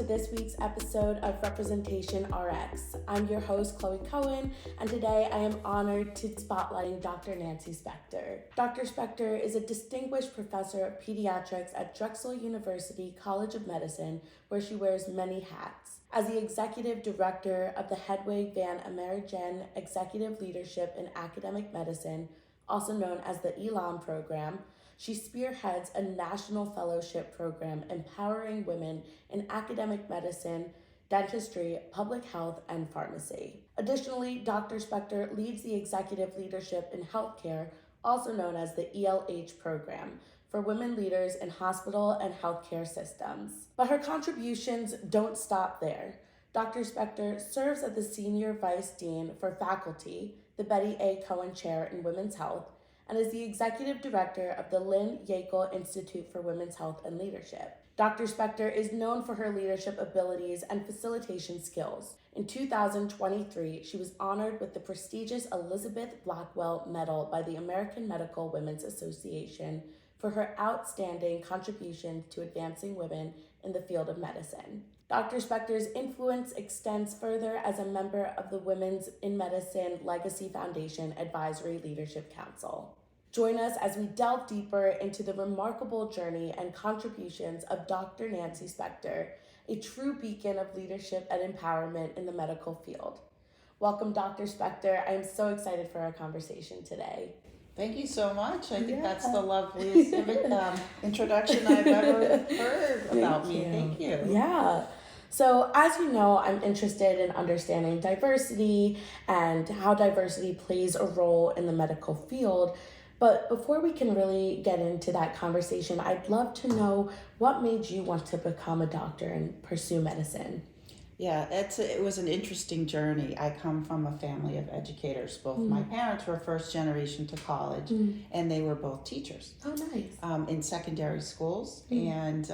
this week's episode of Representation RX. I'm your host, Chloe Cohen, and today I am honored to spotlighting Dr. Nancy Spector. Dr. Spector is a distinguished professor of pediatrics at Drexel University College of Medicine, where she wears many hats. As the executive director of the Hedwig van Amerigen Executive Leadership in Academic Medicine, also known as the ELAM program, she spearheads a national fellowship program empowering women in academic medicine, dentistry, public health, and pharmacy. Additionally, Dr. Spector leads the executive leadership in healthcare, also known as the ELH program, for women leaders in hospital and healthcare systems. But her contributions don't stop there. Dr. Spector serves as the Senior Vice Dean for Faculty, the Betty A. Cohen Chair in Women's Health, and is the Executive Director of the Lynn Yackel Institute for Women's Health and Leadership. Dr. Spector is known for her leadership abilities and facilitation skills. In 2023, she was honored with the prestigious Elizabeth Blackwell Medal by the American Medical Women's Association for her outstanding contributions to advancing women in the field of medicine. Dr. Spector's influence extends further as a member of the Women's in Medicine Legacy Foundation Advisory Leadership Council. Join us as we delve deeper into the remarkable journey and contributions of Dr. Nancy Spector, a true beacon of leadership and empowerment in the medical field. Welcome, Dr. Spector. I am so excited for our conversation today. Thank you so much. I think that's the loveliest introduction I've ever heard about me. Thank you. Yeah. So as you know, I'm interested in understanding diversity and how diversity plays a role in the medical field. But before we can really get into that conversation, I'd love to know what made you want to become a doctor and pursue medicine. Yeah, it was an interesting journey. I come from a family of educators. Both my parents were first generation to college, and they were both teachers. Oh, nice. In secondary schools. And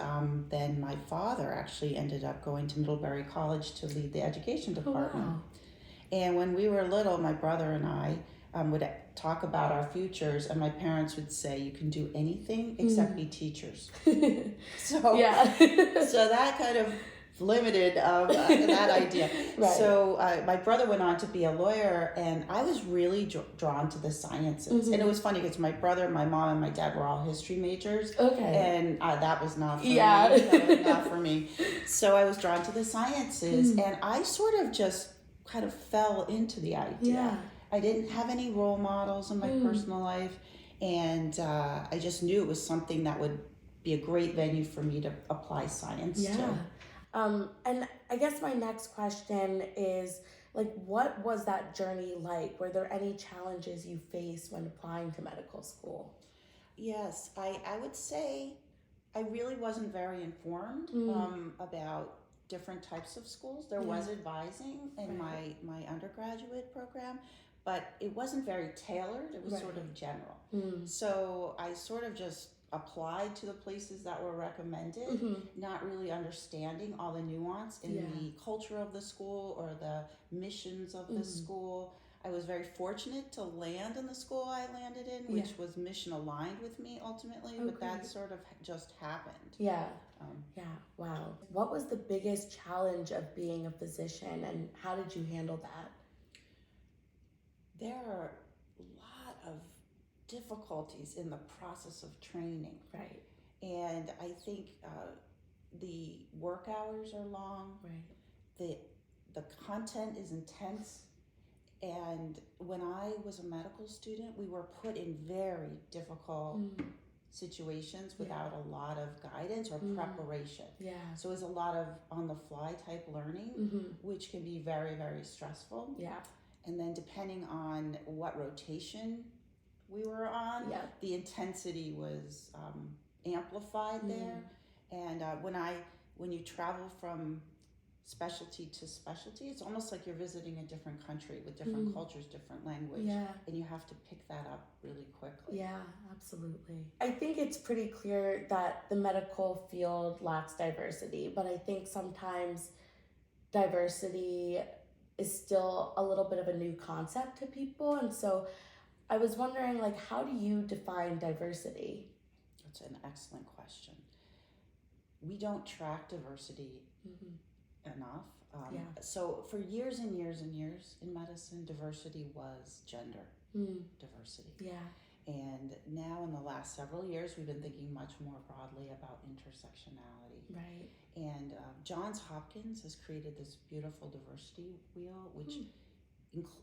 then my father actually ended up going to Middlebury College to lead the education department. Oh, wow. And when we were little, my brother and I would talk about our futures, and my parents would say, you can do anything except be teachers. So that kind of limited that idea. Right. So my brother went on to be a lawyer, and I was really drawn to the sciences. And it was funny because my brother, my mom, and my dad were all history majors. Okay. And that was not for me. That was not for me. So I was drawn to the sciences, and I sort of just kind of fell into the idea. Yeah. I didn't have any role models in my personal life, and I just knew it was something that would be a great venue for me to apply science to. And I guess my next question is, what was that journey like? Were there any challenges you faced when applying to medical school? Yes, I would say I really wasn't very informed about different types of schools. There was advising in my undergraduate program, but it wasn't very tailored. It was sort of general. So I sort of just applied to the places that were recommended, not really understanding all the nuance in the culture of the school or the missions of the school. I was very fortunate to land in the school I landed in, which was mission aligned with me ultimately, but that sort of just happened. Wow. What was the biggest challenge of being a physician, and how did you handle that? There are a lot of difficulties in the process of training. Right. And I think the work hours are long. Right. The content is intense. And when I was a medical student, we were put in very difficult situations without a lot of guidance or preparation. Yeah. So it was a lot of on-the-fly type learning, which can be very, very stressful. Yeah. And then depending on what rotation we were on, the intensity was amplified there. And when you travel from specialty to specialty, it's almost like you're visiting a different country with different cultures, different language, and you have to pick that up really quickly. Yeah, absolutely. I think it's pretty clear that the medical field lacks diversity, but I think sometimes diversity is still a little bit of a new concept to people, and so I was wondering, how do you define diversity? That's an excellent question. we don't track diversity enough. Yeah. So for years and years and years in medicine, diversity was gender diversity. Yeah. And now in the last several years, we've been thinking much more broadly about intersectionality. Right. And Johns Hopkins has created this beautiful diversity wheel, which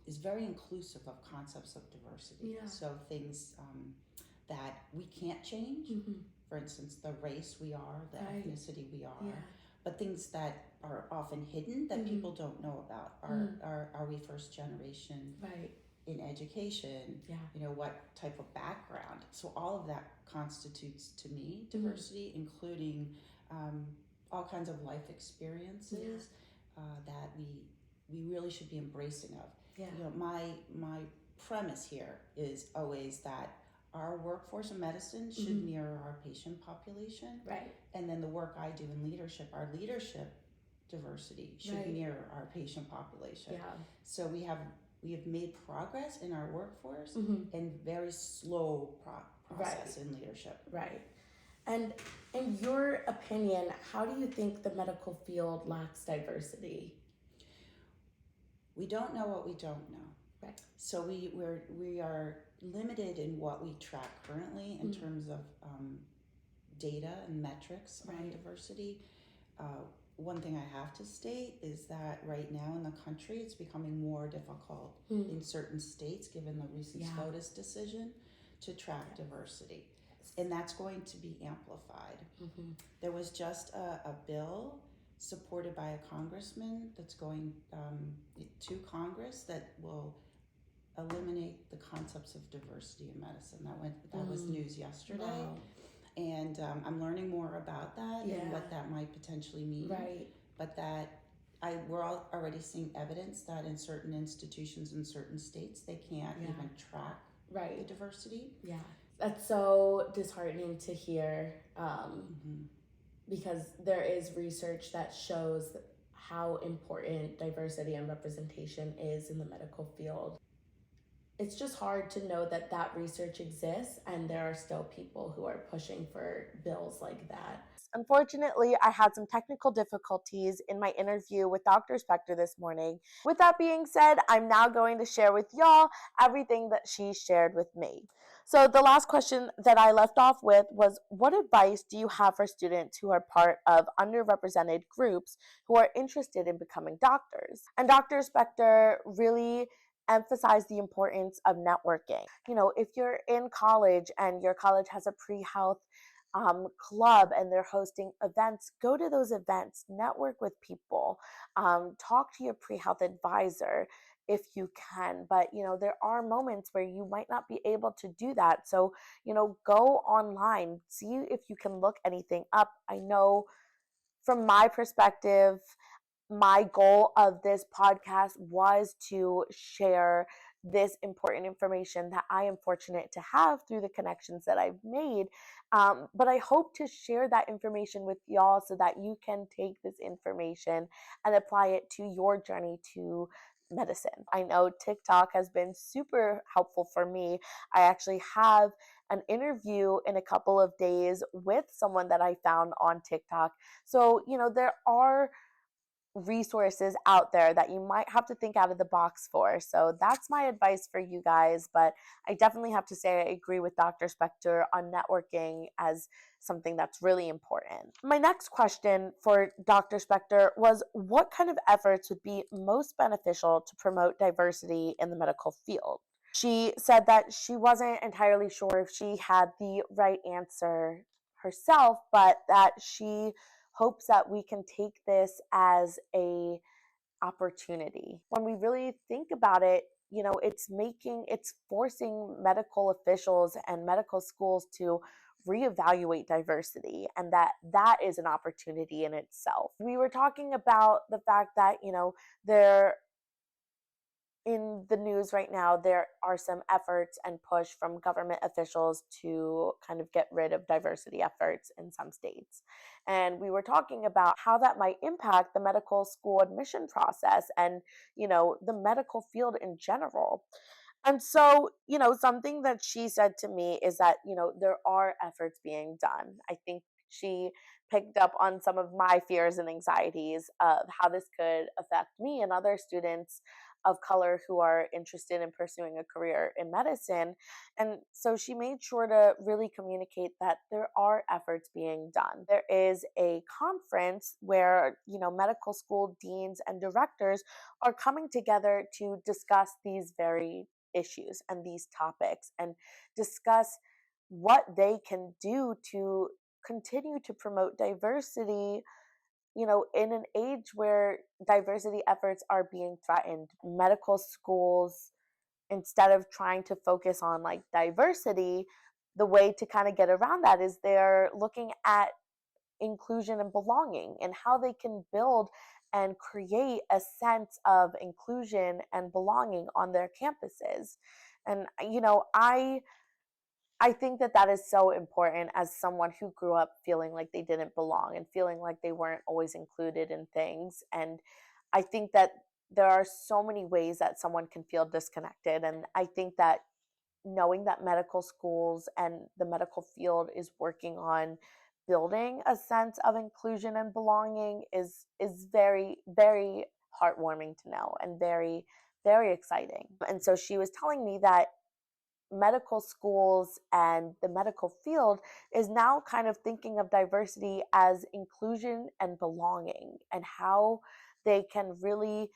is very inclusive of concepts of diversity. Yeah. So things that we can't change, for instance, the race we are, the ethnicity we are, but things that are often hidden that people don't know about. Are we first generation? Right. In education, you know, what type of background. So all of that constitutes, to me, diversity, including all kinds of life experiences that we really should be embracing of. Yeah. You know, my premise here is always that our workforce in medicine should mirror our patient population. Right. And then the work I do in leadership, our leadership diversity should mirror our patient population. Yeah. So we have made progress in our workforce and very slow process in leadership. Right. And in your opinion, how do you think the medical field lacks diversity? We don't know what we don't know. Right. So we are limited in what we track currently in terms of data and metrics on diversity. One thing I have to state is that right now in the country, it's becoming more difficult in certain states, given the recent SCOTUS decision, to track diversity. And that's going to be amplified. There was just a bill supported by a congressman that's going to Congress that will eliminate the concepts of diversity in medicine. That was news yesterday. Wow. And I'm learning more about that and what that might potentially mean. Right. But we're already seeing evidence that in certain institutions in certain states, they can't even track the diversity. Yeah. That's so disheartening to hear because there is research that shows how important diversity and representation is in the medical field. It's just hard to know that that research exists and there are still people who are pushing for bills like that. Unfortunately, I had some technical difficulties in my interview with Dr. Spector this morning. With that being said, I'm now going to share with y'all everything that she shared with me. So the last question that I left off with was, what advice do you have for students who are part of underrepresented groups who are interested in becoming doctors? And Dr. Spector really emphasized the importance of networking. You know, if you're in college and your college has a pre-health club and they're hosting events, go to those events, network with people, talk to your pre-health advisor if you can. But, you know, there are moments where you might not be able to do that. So, you know, go online, see if you can look anything up. I know from my perspective, my goal of this podcast was to share this important information that I am fortunate to have through the connections that I've made. But I hope to share that information with y'all so that you can take this information and apply it to your journey to medicine. I know TikTok has been super helpful for me. I actually have an interview in a couple of days with someone that I found on TikTok. So, you know, there are resources out there that you might have to think out of the box for. So that's my advice for you guys. But I definitely have to say I agree with Dr. Spector on networking as something that's really important. My next question for Dr. Spector was, what kind of efforts would be most beneficial to promote diversity in the medical field? She said that she wasn't entirely sure if she had the right answer herself, but that she hopes that we can take this as a opportunity. When we really think about it, you know, it's forcing medical officials and medical schools to reevaluate diversity, and that is an opportunity in itself. We were talking about the fact that, you know, there in the news right now, there are some efforts and push from government officials to kind of get rid of diversity efforts in some states. And we were talking about how that might impact the medical school admission process and, you know, the medical field in general. And so, you know, something that she said to me is that, you know, there are efforts being done. I think she picked up on some of my fears and anxieties of how this could affect me and other students of color who are interested in pursuing a career in medicine. And so she made sure to really communicate that there are efforts being done. There is a conference where, medical school deans and directors are coming together to discuss these very issues and these topics and discuss what they can do to continue to promote diversity, in an age where diversity efforts are being threatened. Medical schools, instead of trying to focus on like diversity, the way to kind of get around that is they're looking at inclusion and belonging and how they can build and create a sense of inclusion and belonging on their campuses. And I think that that is so important as someone who grew up feeling like they didn't belong and feeling like they weren't always included in things. And I think that there are so many ways that someone can feel disconnected. And I think that knowing that medical schools and the medical field is working on building a sense of inclusion and belonging is very, very heartwarming to know and very, very exciting. And so she was telling me that medical schools and the medical field is now kind of thinking of diversity as inclusion and belonging, and how they can really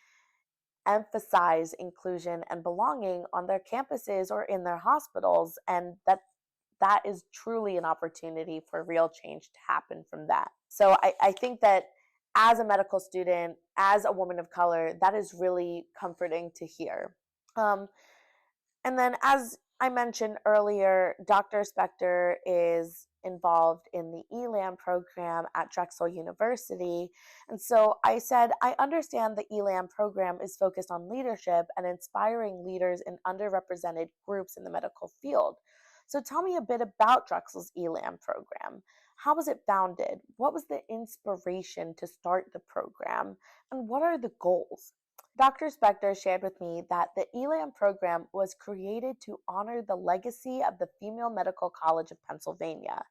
emphasize inclusion and belonging on their campuses or in their hospitals, and that is truly an opportunity for real change to happen from that. So I think that as a medical student, as a woman of color, that is really comforting to hear. And then, as I mentioned earlier, Dr. Spector is involved in the ELAM program at Drexel University. And so I said, I understand the ELAM program is focused on leadership and inspiring leaders in underrepresented groups in the medical field. So tell me a bit about Drexel's ELAM program. How was it founded? What was the inspiration to start the program? And what are the goals? Dr. Spector shared with me that the ELAM program was created to honor the legacy of the Female Medical College of Pennsylvania,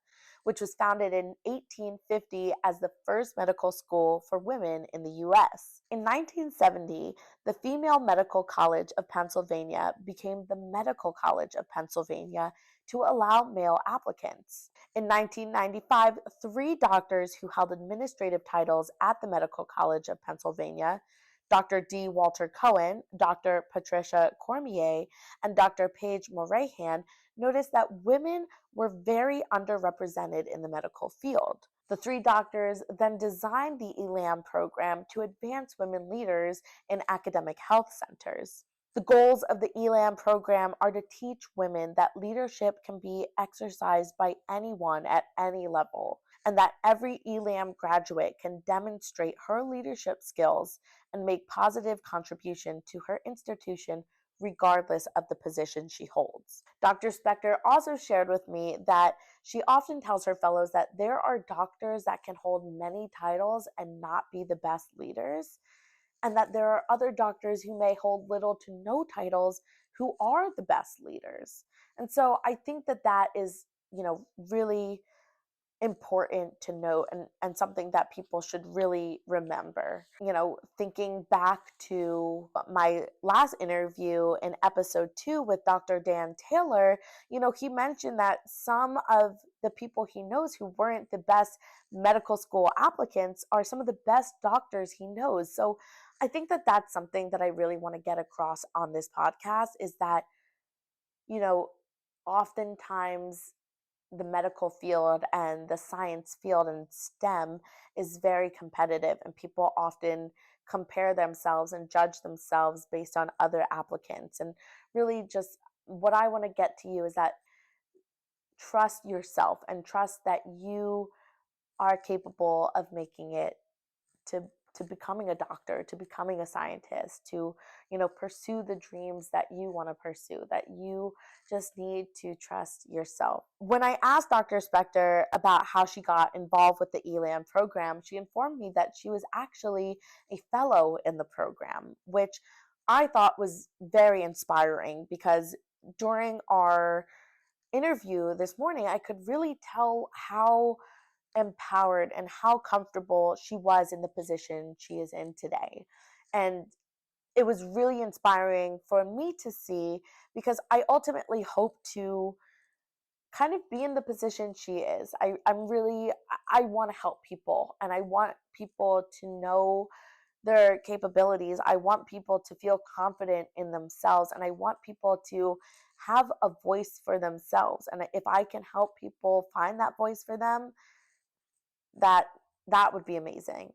which was founded in 1850 as the first medical school for women in the U.S. In 1970, the Female Medical College of Pennsylvania became the Medical College of Pennsylvania to allow male applicants. In 1995, three doctors who held administrative titles at the Medical College of Pennsylvania, Dr. D. Walter Cohen, Dr. Patricia Cormier, and Dr. Paige Morahan, noticed that women were very underrepresented in the medical field. The three doctors then designed the ELAM program to advance women leaders in academic health centers. The goals of the ELAM program are to teach women that leadership can be exercised by anyone at any level, and that every ELAM graduate can demonstrate her leadership skills and make positive contribution to her institution regardless of the position she holds. Dr. Spector also shared with me that she often tells her fellows that there are doctors that can hold many titles and not be the best leaders, and that there are other doctors who may hold little to no titles who are the best leaders. And so I think that that is, really important to note, and something that people should really remember. Thinking back to my last interview in episode 2 with Dr. Dan Taylor, he mentioned that some of the people he knows who weren't the best medical school applicants are some of the best doctors he knows. So I think that that's something that I really want to get across on this podcast, is that, oftentimes the medical field and the science field and STEM is very competitive, and people often compare themselves and judge themselves based on other applicants. And really, just what I want to get to you is that trust yourself and trust that you are capable of making it to becoming a doctor, to becoming a scientist, to pursue the dreams that you want to pursue, that you just need to trust yourself. When I asked Dr. Spector about how she got involved with the ELAM program, she informed me that she was actually a fellow in the program, which I thought was very inspiring, because during our interview this morning, I could really tell how empowered and how comfortable she was in the position she is in today. And it was really inspiring for me to see, because I ultimately hope to kind of be in the position she is. I want to help people, and I want people to know their capabilities. I want people to feel confident in themselves, and I want people to have a voice for themselves. And if I can help people find that voice for them, that that would be amazing.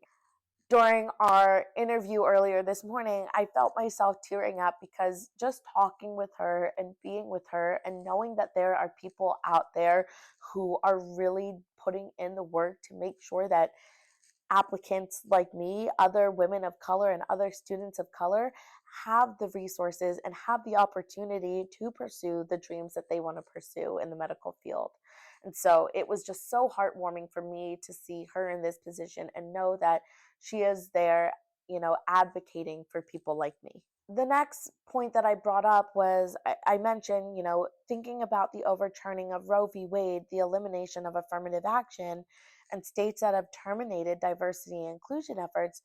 During our interview earlier this morning, I felt myself tearing up because just talking with her and being with her and knowing that there are people out there who are really putting in the work to make sure that applicants like me, other women of color, and other students of color have the resources and have the opportunity to pursue the dreams that they want to pursue in the medical field. And so it was just so heartwarming for me to see her in this position and know that she is there, advocating for people like me. The next point that I brought up was I mentioned, thinking about the overturning of Roe v. Wade, the elimination of affirmative action, and states that have terminated diversity and inclusion efforts.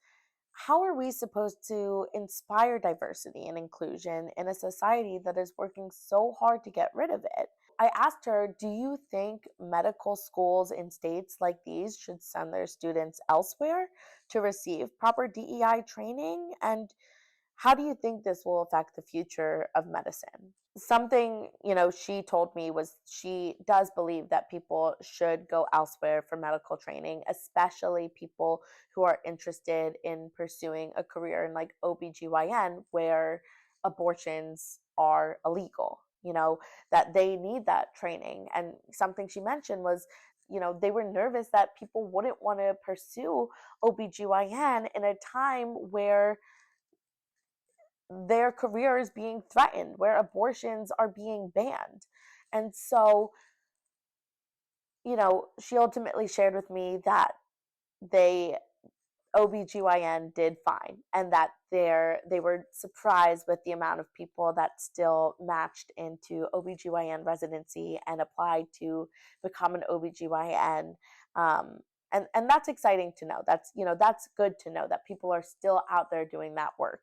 How are we supposed to inspire diversity and inclusion in a society that is working so hard to get rid of it? I asked her, do you think medical schools in states like these should send their students elsewhere to receive proper DEI training? And how do you think this will affect the future of medicine? Something, she told me was she does believe that people should go elsewhere for medical training, especially people who are interested in pursuing a career in like OBGYN, where abortions are illegal, that they need that training. And something she mentioned was, they were nervous that people wouldn't want to pursue OBGYN in a time where their career is being threatened, where abortions are being banned. And so, she ultimately shared with me that they OBGYN did fine, and that they were surprised with the amount of people that still matched into OBGYN residency and applied to become an OBGYN. Um, and that's exciting to know. That's good to know that people are still out there doing that work.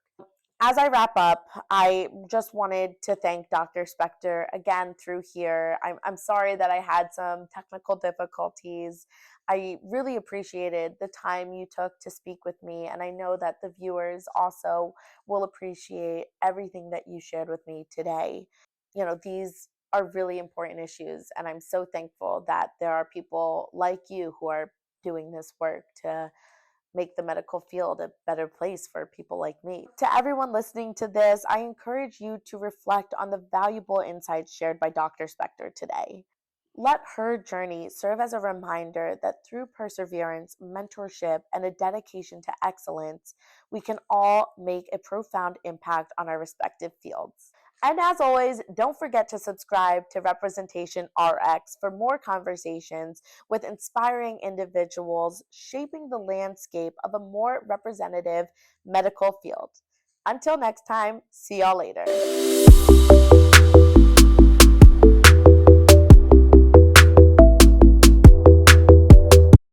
As I wrap up, I just wanted to thank Dr. Spector again through here. I'm sorry that I had some technical difficulties. I really appreciated the time you took to speak with me, and I know that the viewers also will appreciate everything that you shared with me today. These are really important issues, and I'm so thankful that there are people like you who are doing this work to make the medical field a better place for people like me. To everyone listening to this, I encourage you to reflect on the valuable insights shared by Dr. Spector today. Let her journey serve as a reminder that through perseverance, mentorship, and a dedication to excellence, we can all make a profound impact on our respective fields. And as always, don't forget to subscribe to Representation RX for more conversations with inspiring individuals shaping the landscape of a more representative medical field. Until next time, see y'all later.